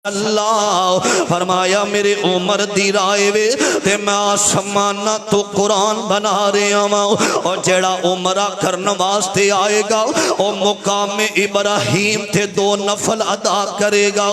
اللہ فرمایا میرے عمر دی رائے وے تے میں آسمانہ تو قرآن بنا رہا ہوں اور جیڑا عمرہ کرنے واسطے آئے گا او مقام ابراہیم تے 2 نفل ادا کرے گا۔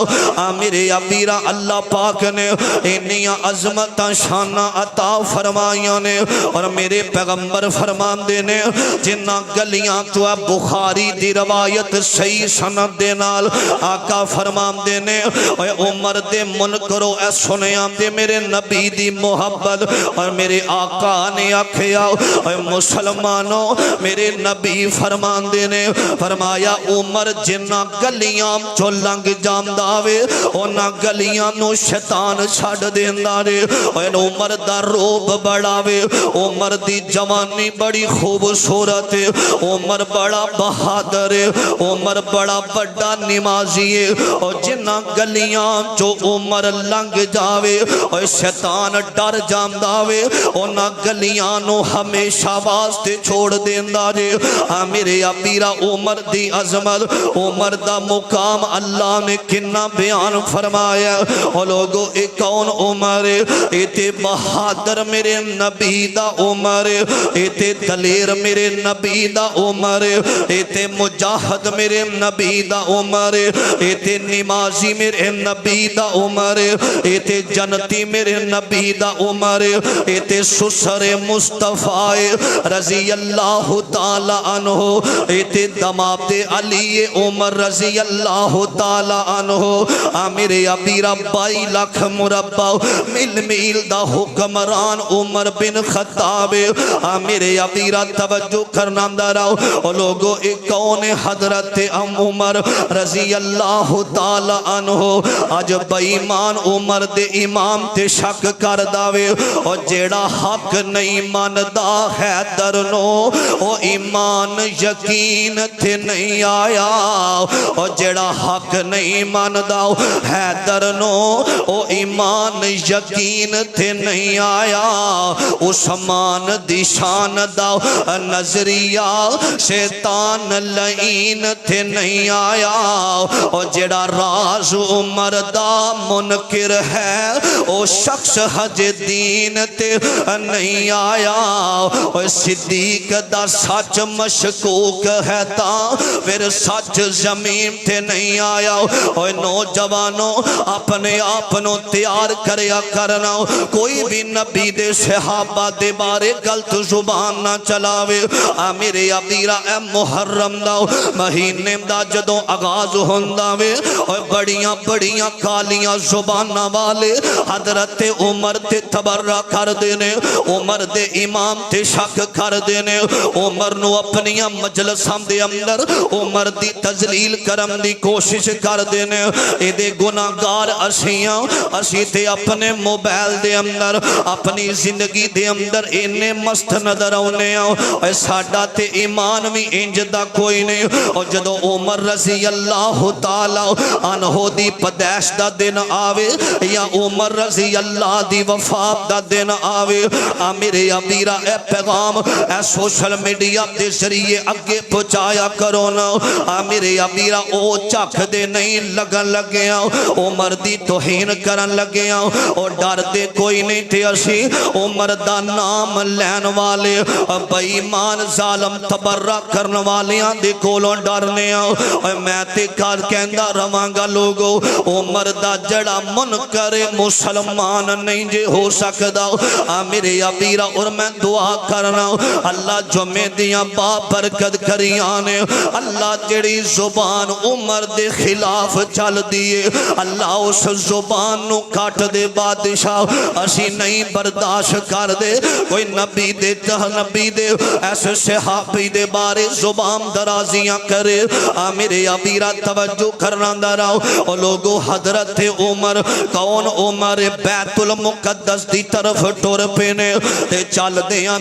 میرے ابیرہ اللہ پاک نے انہی عظمت شانہ عطا فرمائیاں نے اور میرے پیغمبر فرمان دینے جنہ گلیاں تو بخاری دی روایت صحیح سند دے نال آقا فرمان دینے اے عمر دے منکرو اے سنیاں دے میرے نبی دی محبت اور میرے آقا نے آکھیا اے مسلمانوں میرے نبی فرمان دینے فرمایا عمر جنہ گلیاں چو لنگ جانداوے اونا گلیاں نو شیطان چھڑ دیندارے اے عمر دا روب بڑھاوے عمر دی جوانی بڑی خوبصورت ہے عمر بڑا بہادر ہے عمر بڑا بڑا نمازی ہے اور جنہ گلیاں جو عمر لنگ جاوے اور شیطان ڈر جانداوے اونا گلیاں نو ہمیشہ واسطے چھوڑ دیندہ جے۔ میرے ابیرہ عمر دی عظمت عمر دا مقام اللہ نے کنا بیان فرمایا اور لوگو ایک کون عمر ایتے بہادر میرے نبی دا عمر ایتے دلیر میرے نبی دا عمر ایتے مجاہد میرے نبی دا عمر ایتے نمازی میرے نبی دا عمر ایتے جنتی میرے نبی دا عمر ایتے سسر مصطفیٰ رضی اللہ تعالی عنہ ایتے دماب علی عمر رضی اللہ تعالی عنہ میرے ابیرہ 22 لاکھ مربع میل دا حکمران عمر بن خطاب میرے ابیرہ توجہ کرنا دراؤ اور لوگوں ایک کون حضرت عمر رضی اللہ تعالی عنہ آج بائیمان عمر دے امام تے شک کر داوے اور جیڑا حق نہیں ماندہ حیدر نو او ایمان یقین تے نہیں آیا اور جیڑا حق نہیں ماندہ حیدر نو او ایمان یقین تے نہیں آیا عثمان دی شان دا نظریہ شیطان لعین تے نہیں آیا اور جیڑا راز عمر دا منکر ہے او شخص حج دین تے نہیں آیا اور صدیق دا سچ مشکوک ہے تا پھر سچ زمین تے نہیں آیا اور نوجوانوں اپنے آپنوں تیار کریا کرنا کوئی بھی نبی دے صحابہ دے بارے غلط زبان نہ چلاوے میرے ابیرہ اے محرم دا مہینے دا جدوں آغاز ہونداوے اور بڑیاں بڑیاں کالیاں زبانہ والے حضرت عمر تے تبرہ کر دینے عمر دے امام تے شک کر دینے عمر نو اپنی مجلساں دے اندر عمر دی تذلیل کرم دی کوشش کر دینے اے دے گناہگار اسیاں اسی تے اپنے موبائل دے اندر اپنی زندگی دے اندر انہیں مست نظر آنے اے ساڑھا تے ایمان بھی انجدہ کوئی نہیں اور جدو عمر رضی اللہ تعالی عنہ دی پدیش دا دن آوے یا عمر رضی اللہ دی وفات دا دن آوے میرے ابیرہ اے پیغام اے سوشل میڈیا دے ذریعے اگے پہنچایا کرونا میرے ابیرہ او چاک دے نہیں لگن لگیا عمر دی توہین کرن لگیا اور ڈر دے کوئی نہیں تھے اسی عمر دا نام لین والے بائیمان ظالم تبرہ کرن والیاں دے کولوں ڈرنے اور میں تے کار کہندہ روانگا لوگو عمر دا جڑا منکر مسلمان نہیں جے ہو سکدا میرے ابیرہ اور میں دعا کرنا اللہ جمعے دیاں با برکت کریانے اللہ جڑی زبان عمر دے خلاف چل دیئے اللہ اس زبان نو کاٹ دے بادشاہ اسی نہیں برداشت کر دے کوئی نبی دے نبی دے ایسے صحابی دے بارے زبان درازیاں کرے میرے ابیرہ توجہ کرنا دراؤ اور لوگو حضرت عمر کون عمر بیت المقدس دی طرف ٹور پینے تے چل دیاں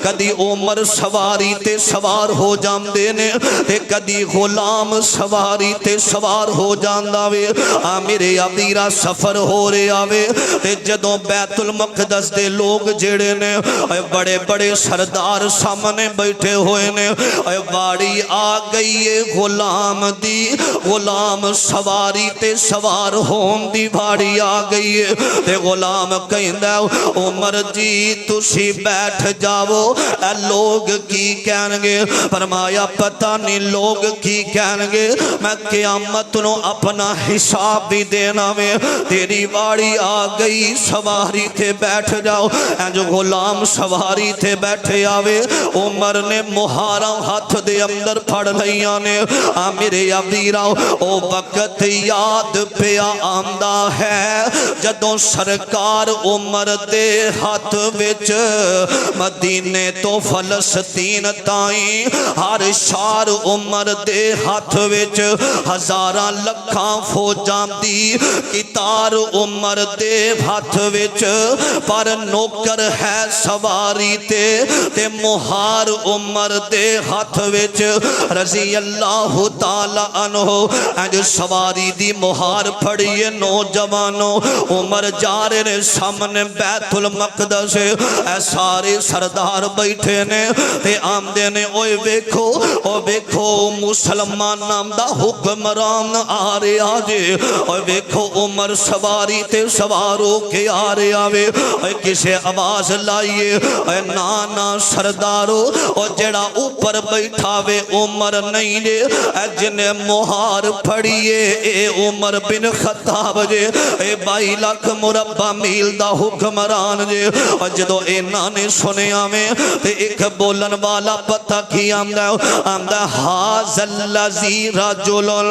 کدی عمر سواری تے سوار ہو جام دینے تے کدی غلام سواری تے سوار ہو جانداوے میرے ابیرہ سفر ہو رہے آوے تے جدوں بیت المقدس دے لوگ جڑے نے بڑے بڑے سردار سامنے بیٹھے ہوئے نے باری آ گئی غلام دی غلام سوار سواری تے سوار ہون دی بھاڑی آ گئی ہے تے غلام کہندا عمر جی تسی بیٹھ جاؤ اے لوگ کی کہن گے فرمایا پتہ نہیں لوگ کی کہن گے میں قیامت نو اپنا حساب بھی دینا میں تیری باری آ گئی سواری تے بیٹھ جاؤ اے جو غلام سواری تے بیٹھے آوے عمر نے مہارا ہاتھ دے اندر پھڑ لئیاں نے میرے عبیراؤ او وقت یاد پیا آمدہ ہے جدوں سرکار عمر دے ہاتھ وچ مدینے تو فلسطین تائیں ہر شار عمر دے ہاتھ وچ ہزاراں لکھاں فوجاں دی کتار عمر دے ہاتھ وچ پر نوکر ہے سواری تے مہار عمر دے ہاتھ وچ رضی اللہ تعالی عنہ انج سواری دی مہار پھڑیے نوجوانوں عمر جا رہے نے سامنے بیت المقدس اے سارے سردار بیٹھے نے تے آمدے نے اوے ویکھو مسلمان نام دا حکمران آ رہے آجے اوے ویکھو عمر سواری تے سوارو کے آ رہے آوے اوے کسے آواز لائیے اوے نانا سردارو او جڑا اوپر بیٹھا وے عمر نہیں دے اے جنہیں مہار پھڑیے اے عمر بن خطاب جے اے 22 لاکھ مربع میل دا حکمران جے اور جدو اے نانے سنے آمیں تے ایک بولن والا پتہ کی آمدہ حاضر اللذی رجلن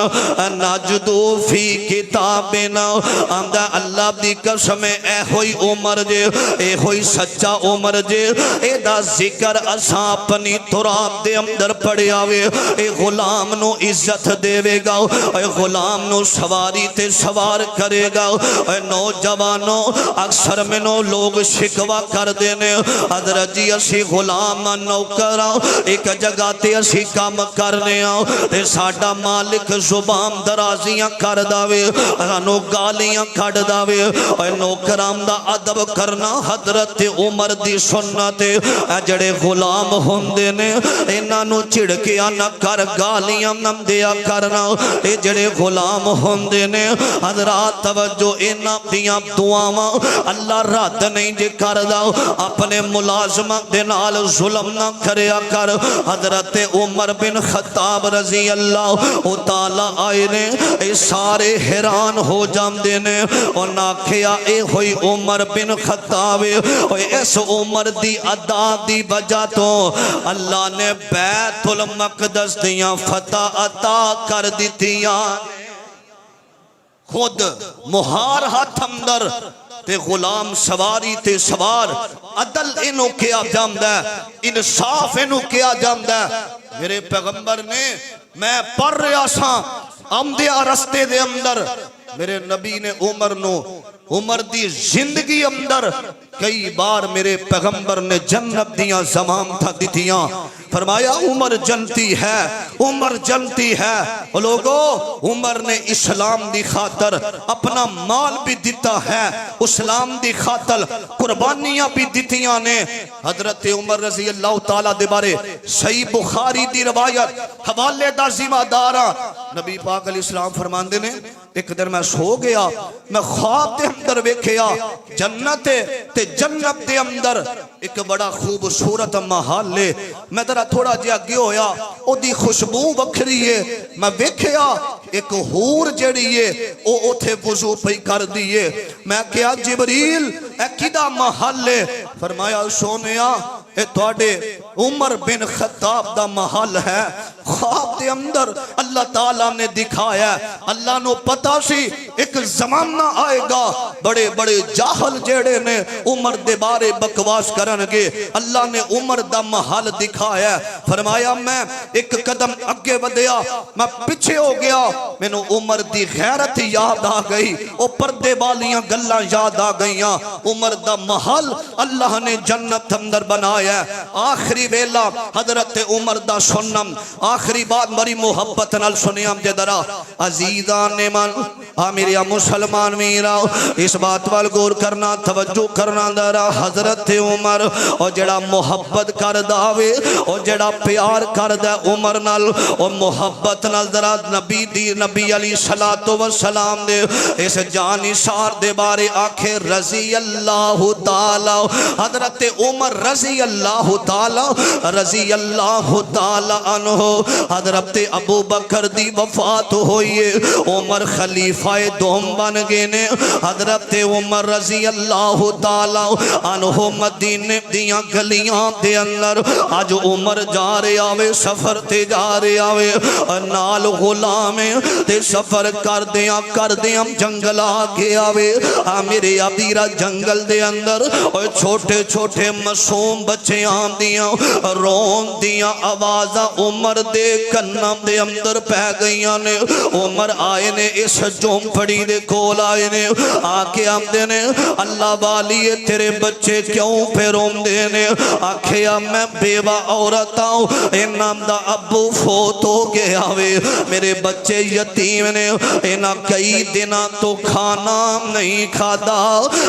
نجدو فی کتابنا آمدہ اللہ دی قسم اے ہوئی عمر جے اے ہوئی سچا عمر جے اے دا ذکر اساں اپنی تراب دے اندر پڑے آوے اے غلام نو عزت دے وے گا اے غلام نو سواری تے سوار کرے گا اے نوجوانوں اکثر میں نو لوگ شکوا کر دینے حضرت جی اسی غلام نوکرہ ایک جگہ تے اسی کام کرنے آؤ تے ساڑھا مالک زبان درازیاں کر داوے رانو گالیاں کھڑ داوے اے نوکرام دا عدب کرنا حضرت عمر دی سنت اے جڑے غلام ہوندے نے انہاں چڑکیاں نہ کر گالیاں نہ دیا کرنا اے جڑے غلام ہوندے نے حضرات توجہ انہاں دیاں دعاواں اللہ رد نہیں جے کر داؤ اپنے ملازمہ دنال ظلم نہ کریا کر حضرت عمر بن خطاب رضی اللہ تعالیٰ آئے نے اے سارے حیران ہو جام دینے اور ناکھیا اے ہوئی عمر بن خطاب اس عمر دی ادا دی بجا تو اللہ نے بیت المقدس دیاں فتح عطا کر دیتیاں خود مہار ہاتھ اندر تے غلام سواری تے سوار عدل انہوں کیا جامدہ انصاف انہوں کیا جامدہ میرے پیغمبر نے میں پڑھ رہا سا آمدیا رستے دے اندر میرے نبی نے عمر دی زندگی اندر کئی بار میرے پیغمبر نے جنت دیاں زمان تھا دیتیاں فرمایا عمر جنتی ہے لوگو عمر نے اسلام دی خاطر اپنا مال بھی دیتا ہے اسلام دی خاطر قربانیاں بھی دیتیاں نے حضرت عمر رضی اللہ تعالیٰ دے بارے صحیح بخاری دی روایت حوالے دا ذمہ دارا نبی پاک علیہ السلام فرماندے نے ایک دن میں سو گیا میں خواب دے اندر ویکھیا جنت تے جنت دے اندر ایک بڑا خوبصورت محل لے میں ترہ تھوڑا جیا گیا ہویا او دی خوشبو وکھری ہے میں ویکھیا ایک حور جڑی ہے او اتھے وضو پہ کر دیئے میں کیا جبریل اے کدہ محل لے فرمایا سونیا اے توڑے عمر بن خطاب دا محل ہے خواب دے اندر اللہ تعالیٰ نے دکھایا اللہ نو پتا سی ایک زمانہ آئے گا بڑے بڑے جاہل جیڑے نے عمر دے بارے بکواس کرنگے اللہ نے عمر دا محل دکھایا فرمایا میں ایک قدم اگے بدیا میں پچھے ہو گیا میں نے عمر دی غیرت یاد آ گئی او پردے والیاں گلاں یاد آ گئیاں عمر دا محل اللہ اللہ نے جنت اندر بنایا ہے۔ آخری ویلا حضرت عمر دا سنم، آخری بات بڑی محبت نال سنیام جدرا عزیزان من میرے مسلمان میرا اس بات وال غور کرنا توجہ کرنا درا حضرت عمر اور جڑا محبت کر داوے اور جڑا پیار کر دا عمر نال اور محبت نال درا نبی دی نبی علیہ الصلوۃ والسلام دے اس جانثار دے بارے آکھے رضی اللہ تعالی حضرت عمر رضی اللہ تعالی عنہ حضرت ابو بکر دی وفات ہوئی ہے، عمر خلیفہ دوم بن گئے نے۔ حضرت عمر رضی اللہ تعالی عنہ مدینے دیاں گلیاں دے اندر آج عمر جا رہے آوے سفر تے جا رہے آوے نال غلام تے سفر کر دیاں جنگل آگے آوے میرے ابیرا جنگل دے اندر اور چھوٹے چھوٹے معصوم بچے آم دیاں رون دیاں آوازاں عمر دے کنام دے اندر پہ گئیاں نے۔ عمر آئے نے اس جوم پڑی دے کول آئے نے آکے آم دے نے اللہ والی تیرے بچے کیوں پہ روم دے نے؟ آکھے میں بیوہ عورت آؤں انام دا ابو فوت ہو گیا ہوئے میرے بچے یتیم نے انہاں کئی دنہ تو کھانا نہیں کھادا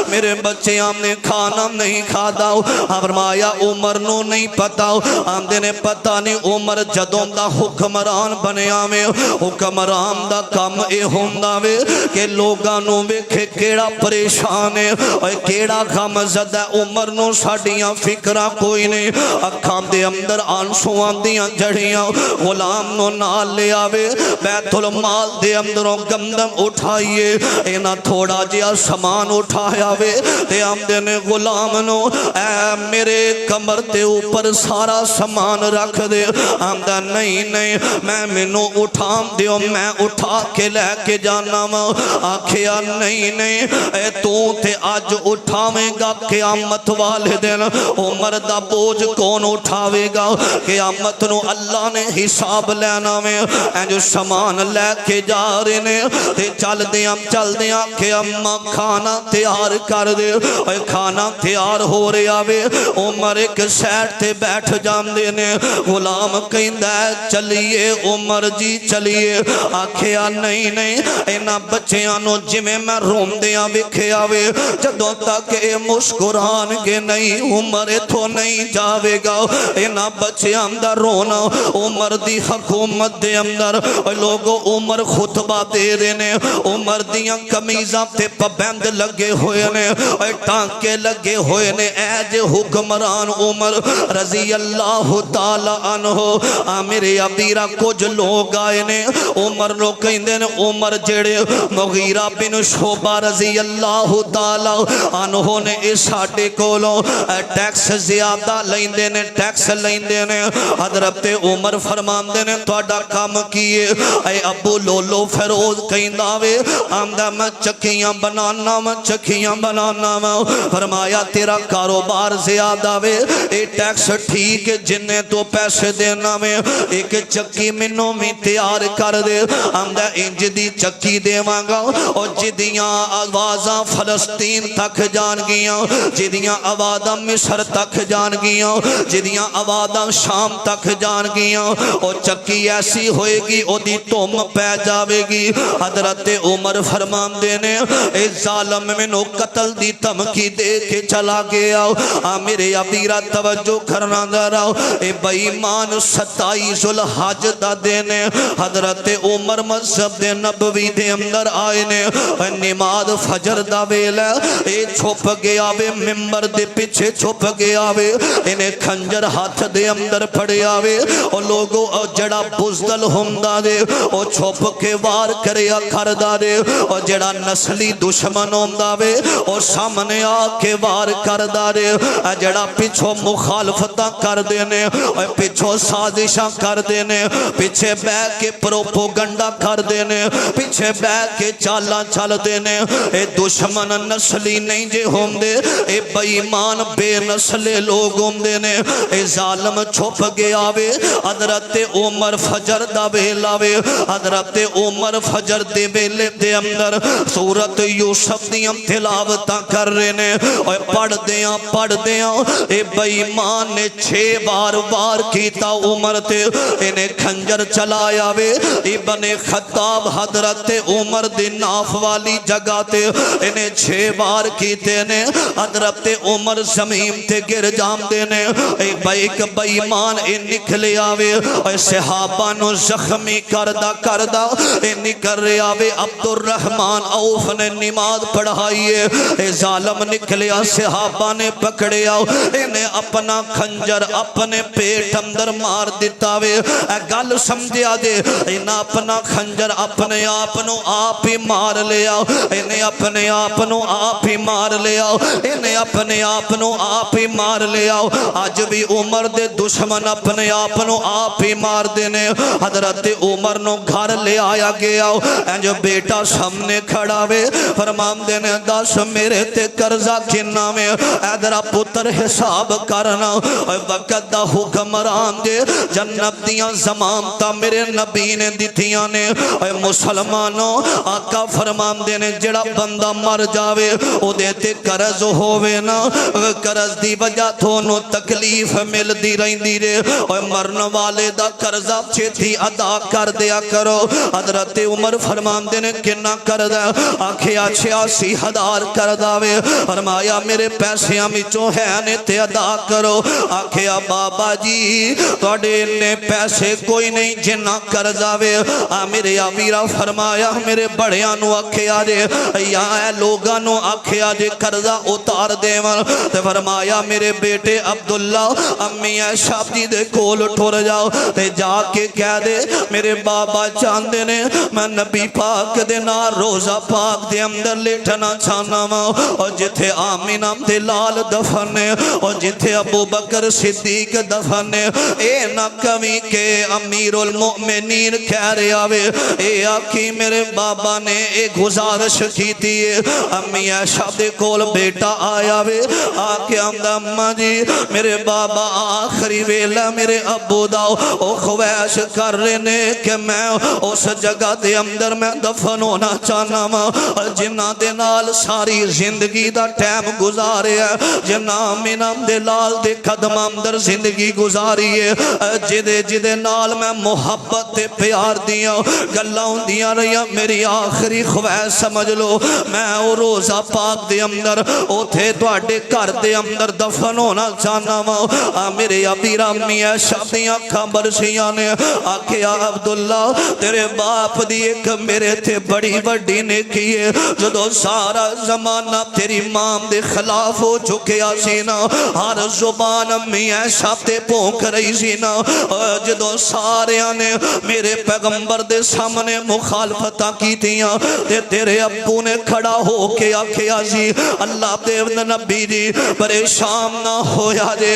میرے بچے ہم نے کھانا نہیں کھادا۔ فرمایا عمر نو نہیں پتا ہم دے نے پتا نہیں عمر جدوں دا حکمران بنیا میں حکمران دا کم اے ہوندا وے کہ لوگاں نو ویکھے کیڑا پریشان ہے اور کیڑا غم زدہ عمر نو ساڈیاں فکراں کوئی نہیں اکھاں دے اندر آنسواں دیاں جڑیاں غلام نو نال لے آوے بیت المال دے اندروں گندم اٹھائیے اینا تھوڑا جیا سامان اٹھایا وے تے ہم دے نے غلام نو اے میرے کمر تے اوپر سارا سامان رکھ دے ہم دا نہیں میں منو اٹھام دیو میں اٹھا کے لے کے جانا ماں آکھیا نہیں اے تو تے آج اٹھاویں گا قیامت والے دن عمر دا بوجھ کون اٹھاوے گا قیامت نو اللہ نے حساب لینا میں اے جو سامان لے کے جا رہے نے تے چل دیاں کہ اماں کھانا تیار کر دے اے کھانا تیار ہو رہے آوے عمر ایک سیٹ تے بیٹھ جان دے نے غلام کہندہ چلیے عمر جی چلیے آکھیا نہیں اینا بچیاں نو جمیں میں روم دیاں بکھے آوے جدوں تک اے مسکران گے نہیں عمر تو نہیں جاوے گا اینا بچیاں دا رونا عمر دی حکومت دے اندر لوگو عمر خطبہ دے رہے نے عمر دیاں کمیزاں تے پابند لگے ہوئے نے ٹانکے لگے ہوئے نے اے جے حکمران عمر رضی اللہ تعالی عنہ میرے ابیرہ کچھ لوگ آئے نے عمر لوگ کہندے نے عمر جڑے مغیرہ بن شعبہ رضی اللہ تعالی عنہ نے اس ساٹے کولوں ٹیکس زیادہ لیندے نے ٹیکس لیندے نے حضرت عمر فرمان دے نے توڑا کام کیے اے ابو لولو فیروز کہنداوے آمدہ میں چکیاں بنانا میں فرمایا تیرا کاروبار زیادہ وے اے ٹیکس ٹھیک جنہیں تو پیسے دینا میں ایک چکی منوں میں تیار کر دے آمدہ انج دی چکی دے مانگا اور جدیاں آوازاں فلسطین تک جان گیاں جدیاں آوازاں مصر تک جان گیاں جدیاں آوازاں شام تک جان گیاں اور چکی ایسی ہوئے گی او دی توم پہ جاوے گی حضرت عمر فرمان دینے اے ظالم منو قتل دی تمکی دے کے چلا گیا میرے ابیرہ توجہ کرنا دراؤ اے بیمان 27 الحج دا دینے حضرت عمر مذہب دے نبوی دے اندر آئے نے نماز فجر دا ویلہ اے چھپ گیا وے ممبر دے پیچھے چھپ گیا وے انہیں کھنجر ہاتھ دے اندر پڑے آوے اور لوگوں جڑا بزدل ہمدہ دے اور چھپ کے وار کریا کردہ دے اور جڑا نسلی دشمن ہمدہ وے اور سامنے آکے وار کردہ دے جڑا پیچھو مخالفتہ کر دینے اور پیچھو سازشاں کر دینے پیچھے بے کے پروپوگنڈا کر دینے پیچھے بے کے چالا چل دینے اے دشمن نسلی نہیں جے ہم دے اے بیمان بے نسلے لوگ ہم دینے اے ظالم چھپ گیا وے حضرت عمر فجر دا بیلا وے حضرت عمر فجر دے بیلے دے اندر سورت یوسف دیم تلاوتاں کر رہے نے اور پڑھ دے پڑھدیاں اے بے ایمان نے 6 بار وار کیتا عمر تے انہیں کھنجر چلایا وے ابن خطاب حضرت عمر دی ناف والی جگہ تے انہیں 6 بار کیتے نے حضرت عمر زمین تے گر جام دینے اے بیک بے ایمان اے نکلے آوے اے صحابہ نو زخمی کردہ اے نکل رہے آوے عبدالرحمن عوف نے نماز پڑھائیے اے ظالم نکلیا صحابہ نے پکڑے آؤ انہیں اپنا کھنجر اپنے پیٹ اندر مار دیتا وے اے گل سمجھیا دے انہیں اپنا کھنجر اپنے آپنو آپ ہی مار لے آؤ انہیں اپنے آپنو آپ ہی مار لے آؤ انہیں اپنے آپنو آپ ہی مار لے آؤ آج بھی عمر دے دشمن اپنے آپنو آپ ہی مار دینے حضرت عمر نو گھر لے آیا گیا اے جو بیٹا سامنے کھڑا وے فرمان دینے دس میرے تے قرضہ کنا میں اے درہ پتر حساب کرنا اے وقت دا حکمران دے جنت دیاں زمان تا میرے نبی نے دیتیاں نے اے مسلمانوں آقا فرمان دینے جڑا بندہ مر جاوے او دیتے قرض ہووے نا قرض دی وجہ تھونو تکلیف مل دی رہی دی رے اے مرن والے دا قرضہ چھتی ادا کر دیا کرو حضرت عمر فرمان دینے کنا کر دیا آنکھیں 86,000 کر داوے فرمایا میرے پیسے ہمیں چوہینے تے ادا کرو آنکھیں بابا جی توڑے نے پیسے کوئی نہیں جنہ کر داوے میرے آویرہ فرمایا میرے بڑیانو آنکھیں آجے یا اے لوگانو آنکھیں آجے کردہ اتار دے تے فرمایا میرے بیٹے عبداللہ امی عائشہ جی دے کول ٹھور جاؤ تے جا کے کہہ دے میرے بابا چاندے نے میں نبی پاک دے نا روزہ پاک دے اندر لیٹنا چاہنا ماں اور جتھے آمینہ دے لال دفنے اور جتھے ابو بکر صدیق دفنے اے نہ کمی کے امیر المؤمنین کہہ رہے آوے اے آکی میرے بابا نے ایک گزارش کی دیئے امی عائشہ دے کول بیٹا آیا وے آکے اندہ اممہ جی میرے بابا آخری ویلہ میرے ابو داؤ او خویش کر رہے نے کہ میں اس جگہ دے اندر میں دفن ہونا چاہنا ماں جنہ دے نال ساری زندگی دا ٹیم گزارے ہے جنہ منام دے لال دے قدم اندر زندگی گزاری ہے جدے نال میں محبت دے پیار دیا گلاؤں دیا رہیا میری آخری خویش سمجھ لو میں او روزہ پاک دے اندر او تھے دوڑے کر دے اندر دفن ہونا چاہنا ماں میرے ابی رامی ہے شادیاں خبر سیاں نے آکھیا عبداللہ تیرے باپ دی ایک میرے تھے بڑی بڑی نے کیے جدو سارا زمانہ تیری مام دے خلاف ہو چکے آسینا ہر زبان امی ایسا تے پونک رہی سینا جدو سارے آنے میرے پیغمبر دے سامنے مخالفتہ کی تیاں تیرے ابو نے کھڑا ہو کے آکھیا جی اللہ دے نبی جی پریشان نہ ہویا جے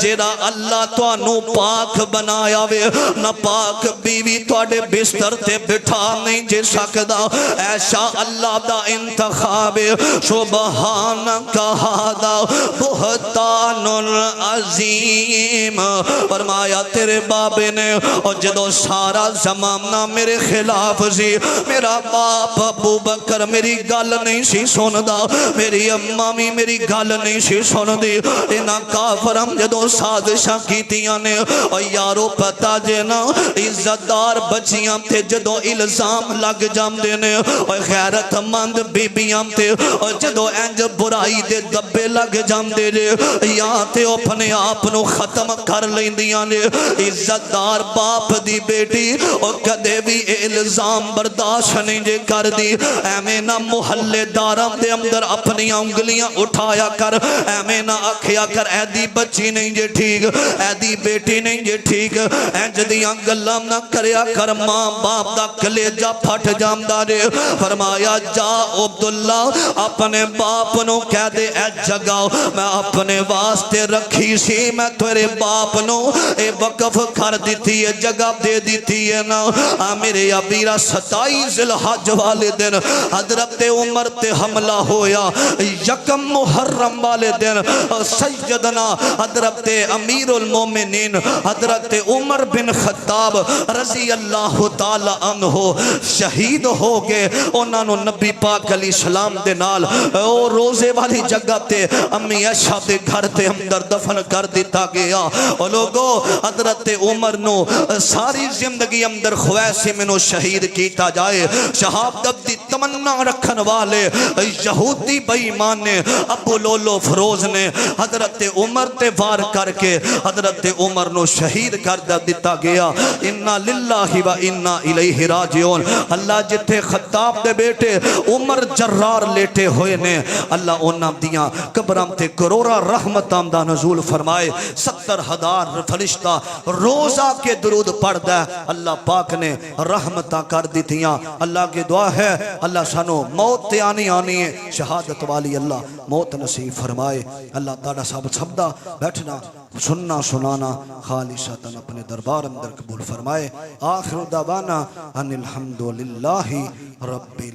جیڑا اللہ تو انو پاک بنایا وے نہ پاک بیوی توڑے بستر تے بٹھا نہیں جے سکدا ایسا اللہ دا انتخاب سبحان کہادا بہتان العظیم فرمایا تیرے بابے نے اور جدو سارا زمانہ میرے خلاف سی میرا باپ ابو بکر میری گل نہیں سی سندا میری امامی میری گل نہیں سی سندی انہاں کافرم جدو سازشاں کیتیاں نے اور یارو پتا جے نا عزتدار بچیاں تے جدو الزام لگ جام دینے اور غیرت مند بیبیاں تے اور جدو انج برائی دے دبے لگ جام دینے یا تے اپنے آپنو ختم کر لیندیاں نے عزتدار باپ دی بیٹی اور کدے بھی الزام برداشت نہیں جے کر دی ایمینا محلے دارم دے اندر اپنی انگلیاں اٹھایا کر ایمینا اکھیا کر ایدی بچی نہیں جے ٹھیک ایدی بیٹی نہیں جے ٹھیک اینج دیاں گلام نہ کریا کر ماں باپ دا کلیجہ پھٹ جام دارے فرمایا جا عبداللہ اپنے باپ نو کہہ دے اے جگاؤ میں اپنے واسطے رکھی سی میں تیرے باپ نو اے وقف کر دیتی ہے جگہ دے دیتی ہے نا میرے ابیرہ 27 ذوالحج والے دن حضرت عمر تے حملہ ہویا یکم محرم والے دن سیدنا حضرت امیر المومنین حضرت عمر بن خطاب رضی اللہ تعالی عنہ شہید ہو گئے انہوں نے نبی پاک علیہ السلام دے نال او روزے والی جگہ حضرت امی عائشہ دے گھر دے اندر دفن کر دیتا گیا. او لوگو حضرت عمر نو ساری زندگی اندر خویسم نو شہید کیتا جائے. شہادت دی تمنا رکھن والے یہودی بے ایمان نے ابو لولو فروز نے حضرت عمر تے وار کر کے حضرت عمر نو شہید کر دیتا گیا. انا للہ و انا الیہ راجعون. اللہ جتھے خطاب دے بیٹے عمر جرار لیٹے ہوئے نے اللہ انہاں دیاں قبراں تے کروڑا رحمتاں دا نزول فرمائے. 70,000 فرشتہ روزہ کے درود پڑھدا ہے. اللہ پاک نے رحمتاں کر دیتیاں. اللہ کی دعا ہے اللہ سانو موت تے آنی ہے شہادت والی اللہ موت نصیب فرمائے. اللہ تعالیٰ صاحب سبدا بیٹھنا سننا سنانا خالصتاً اپنے دربار اندر قبول فرمائے. آخر دعوانا ان الحمدللہ رب